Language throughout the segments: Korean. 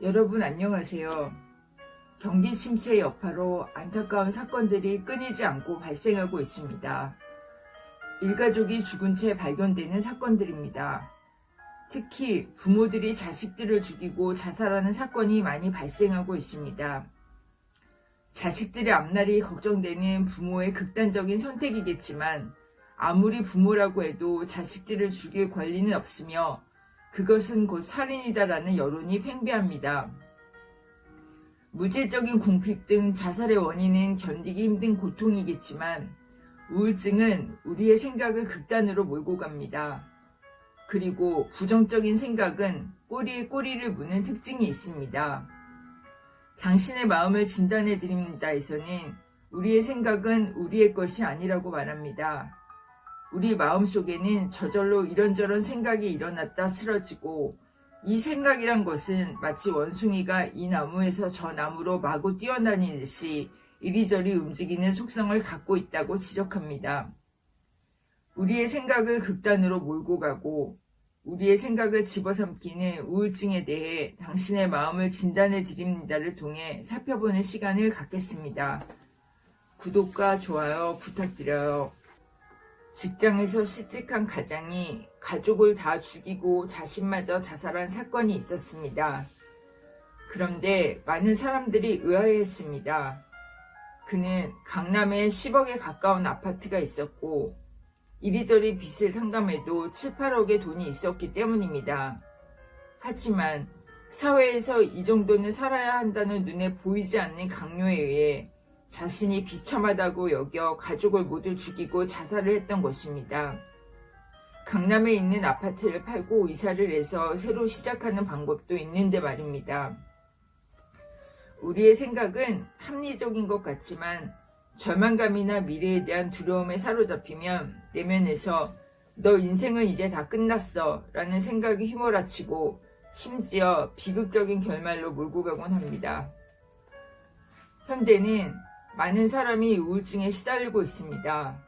여러분 안녕하세요. 경기 침체 여파로 안타까운 사건들이 끊이지 않고 발생하고 있습니다. 일가족이 죽은 채 발견되는 사건들입니다. 특히 부모들이 자식들을 죽이고 자살하는 사건이 많이 발생하고 있습니다. 자식들의 앞날이 걱정되는 부모의 극단적인 선택이겠지만 아무리 부모라고 해도 자식들을 죽일 권리는 없으며 그것은 곧 살인이다라는 여론이 팽배합니다. 무제적인 궁핍 등 자살의 원인은 견디기 힘든 고통이겠지만 우울증은 우리의 생각을 극단으로 몰고 갑니다. 그리고 부정적인 생각은 꼬리에 꼬리를 무는 특징이 있습니다. 당신의 마음을 진단해 드립니다에서는 우리의 생각은 우리의 것이 아니라고 말합니다. 우리 마음속에는 저절로 이런저런 생각이 일어났다 쓰러지고 이 생각이란 것은 마치 원숭이가 이 나무에서 저 나무로 마구 뛰어다니듯이 이리저리 움직이는 속성을 갖고 있다고 지적합니다. 우리의 생각을 극단으로 몰고 가고 우리의 생각을 집어삼키는 우울증에 대해 당신의 마음을 진단해 드립니다를 통해 살펴보는 시간을 갖겠습니다. 구독과 좋아요 부탁드려요. 직장에서 실직한 가장이 가족을 다 죽이고 자신마저 자살한 사건이 있었습니다. 그런데 많은 사람들이 의아해했습니다. 그는 강남에 10억에 가까운 아파트가 있었고 이리저리 빚을 탕감해도 7, 8억의 돈이 있었기 때문입니다. 하지만 사회에서 이 정도는 살아야 한다는 눈에 보이지 않는 강요에 의해 자신이 비참하다고 여겨 가족을 모두 죽이고 자살을 했던 것입니다. 강남에 있는 아파트를 팔고 이사를 해서 새로 시작하는 방법도 있는데 말입니다. 우리의 생각은 합리적인 것 같지만 절망감이나 미래에 대한 두려움에 사로잡히면 내면에서 너 인생은 이제 다 끝났어 라는 생각이 휘몰아치고 심지어 비극적인 결말로 몰고 가곤 합니다. 현대는 많은 사람이 우울증에 시달리고 있습니다.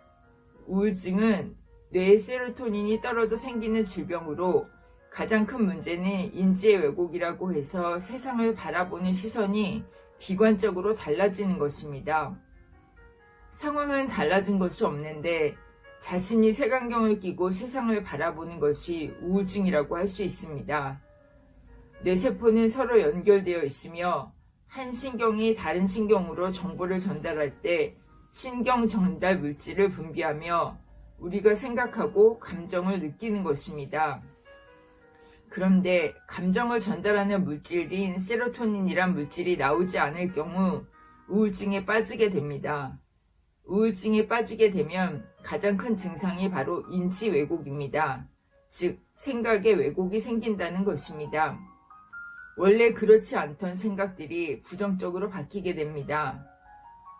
우울증은 뇌의 세로토닌이 떨어져 생기는 질병으로 가장 큰 문제는 인지의 왜곡이라고 해서 세상을 바라보는 시선이 비관적으로 달라지는 것입니다. 상황은 달라진 것이 없는데 자신이 색안경을 끼고 세상을 바라보는 것이 우울증이라고 할 수 있습니다. 뇌세포는 서로 연결되어 있으며 한 신경이 다른 신경으로 정보를 전달할 때 신경 전달 물질을 분비하며 우리가 생각하고 감정을 느끼는 것입니다. 그런데 감정을 전달하는 물질인 세로토닌이란 물질이 나오지 않을 경우 우울증에 빠지게 됩니다. 우울증에 빠지게 되면 가장 큰 증상이 바로 인지 왜곡입니다. 즉, 생각에 왜곡이 생긴다는 것입니다. 원래 그렇지 않던 생각들이 부정적으로 바뀌게 됩니다.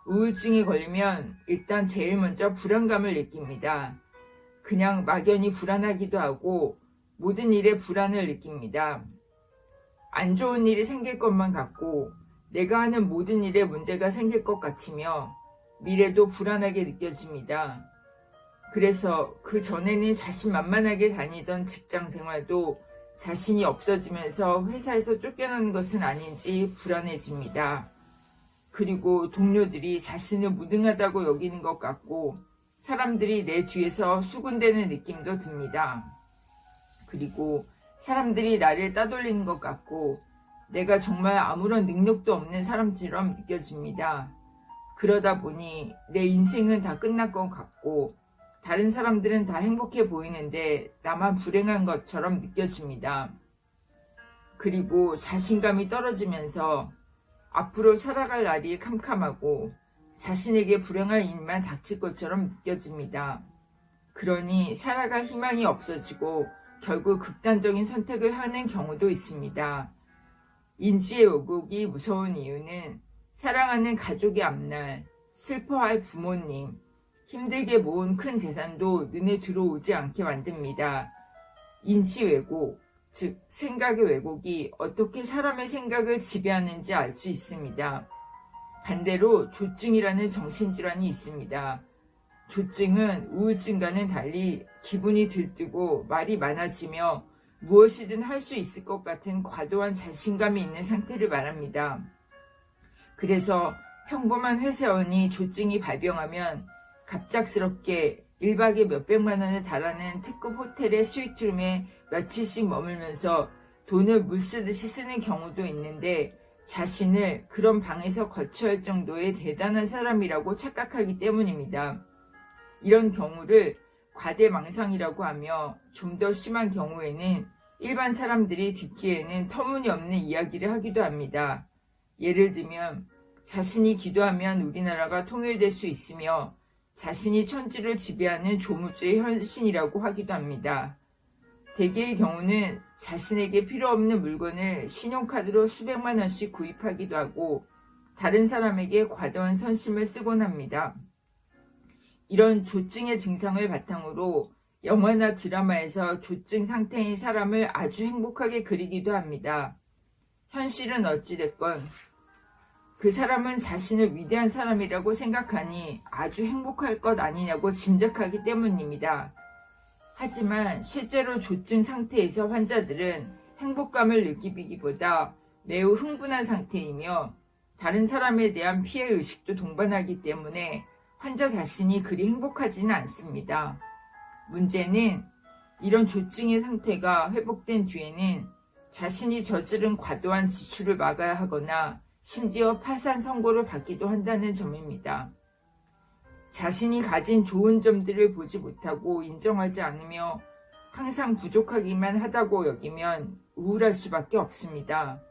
우울증에 걸리면 일단 제일 먼저 불안감을 느낍니다. 그냥 막연히 불안하기도 하고 모든 일에 불안을 느낍니다. 안 좋은 일이 생길 것만 같고 내가 하는 모든 일에 문제가 생길 것 같으며 미래도 불안하게 느껴집니다. 그래서 그 전에는 자신만만하게 다니던 직장 생활도 자신이 없어지면서 회사에서 쫓겨나는 것은 아닌지 불안해집니다. 그리고 동료들이 자신을 무능하다고 여기는 것 같고 사람들이 내 뒤에서 수군대는 느낌도 듭니다. 그리고 사람들이 나를 따돌리는 것 같고 내가 정말 아무런 능력도 없는 사람처럼 느껴집니다. 그러다 보니 내 인생은 다 끝날 것 같고 다른 사람들은 다 행복해 보이는데 나만 불행한 것처럼 느껴집니다. 그리고 자신감이 떨어지면서 앞으로 살아갈 날이 캄캄하고 자신에게 불행한 일만 닥칠 것처럼 느껴집니다. 그러니 살아갈 희망이 없어지고 결국 극단적인 선택을 하는 경우도 있습니다. 인지의 왜곡이 무서운 이유는 사랑하는 가족의 앞날, 슬퍼할 부모님, 힘들게 모은 큰 재산도 눈에 들어오지 않게 만듭니다. 인지 왜곡, 즉 생각의 왜곡이 어떻게 사람의 생각을 지배하는지 알 수 있습니다. 반대로 조증이라는 정신질환이 있습니다. 조증은 우울증과는 달리 기분이 들뜨고 말이 많아지며 무엇이든 할 수 있을 것 같은 과도한 자신감이 있는 상태를 말합니다. 그래서 평범한 회사원이 조증이 발병하면 갑작스럽게 1박에 몇백만 원에 달하는 특급 호텔의 스위트룸에 며칠씩 머물면서 돈을 물쓰듯이 쓰는 경우도 있는데 자신을 그런 방에서 거쳐야 할 정도의 대단한 사람이라고 착각하기 때문입니다. 이런 경우를 과대망상이라고 하며 좀 더 심한 경우에는 일반 사람들이 듣기에는 터무니없는 이야기를 하기도 합니다. 예를 들면 자신이 기도하면 우리나라가 통일될 수 있으며 자신이 천지를 지배하는 조물주의 헌신이라고 하기도 합니다. 대개의 경우는 자신에게 필요 없는 물건을 신용카드로 수백만 원씩 구입하기도 하고 다른 사람에게 과도한 선심을 쓰곤 합니다. 이런 조증의 증상을 바탕으로 영화나 드라마에서 조증 상태인 사람을 아주 행복하게 그리기도 합니다. 현실은 어찌됐건 그 사람은 자신을 위대한 사람이라고 생각하니 아주 행복할 것 아니냐고 짐작하기 때문입니다. 하지만 실제로 조증 상태에서 환자들은 행복감을 느끼기보다 매우 흥분한 상태이며 다른 사람에 대한 피해의식도 동반하기 때문에 환자 자신이 그리 행복하지는 않습니다. 문제는 이런 조증의 상태가 회복된 뒤에는 자신이 저지른 과도한 지출을 막아야 하거나 심지어 파산 선고를 받기도 한다는 점입니다. 자신이 가진 좋은 점들을 보지 못하고 인정하지 않으며 항상 부족하기만 하다고 여기면 우울할 수밖에 없습니다.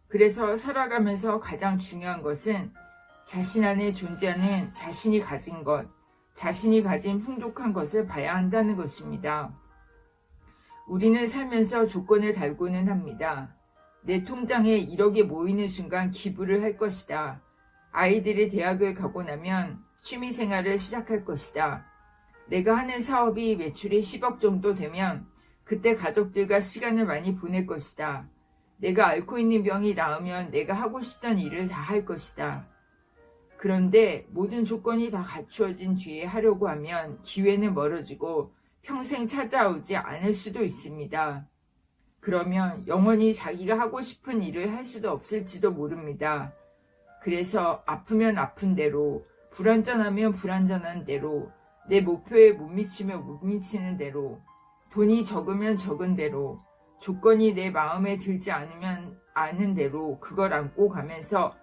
그래서 살아가면서 가장 중요한 것은 자신 안에 존재하는 자신이 가진 것, 자신이 가진 풍족한 것을 봐야 한다는 것입니다. 우리는 살면서 조건을 달고는 합니다. 내 통장에 1억이 모이는 순간 기부를 할 것이다. 아이들이 대학을 가고 나면 취미생활을 시작할 것이다. 내가 하는 사업이 매출이 10억 정도 되면 그때 가족들과 시간을 많이 보낼 것이다. 내가 앓고 있는 병이 나으면 내가 하고 싶던 일을 다 할 것이다. 그런데 모든 조건이 다 갖추어진 뒤에 하려고 하면 기회는 멀어지고 평생 찾아오지 않을 수도 있습니다. 그러면 영원히 자기가 하고 싶은 일을 할 수도 없을지도 모릅니다. 그래서 아프면 아픈 대로, 불완전하면 불완전한 대로, 내 목표에 못 미치면 못 미치는 대로, 돈이 적으면 적은 대로, 조건이 내 마음에 들지 않으면 아는 대로 그걸 안고 가면서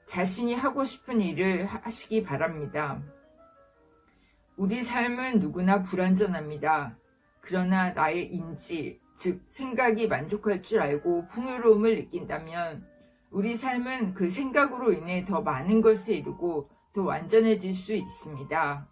자신이 하고 싶은 일을 하시기 바랍니다. 우리 삶은 누구나 불완전합니다. 그러나 나의 인지, 즉 생각이 만족할 줄 알고 풍요로움을 느낀다면 우리 삶은 그 생각으로 인해 더 많은 것을 이루고 더 완전해질 수 있습니다.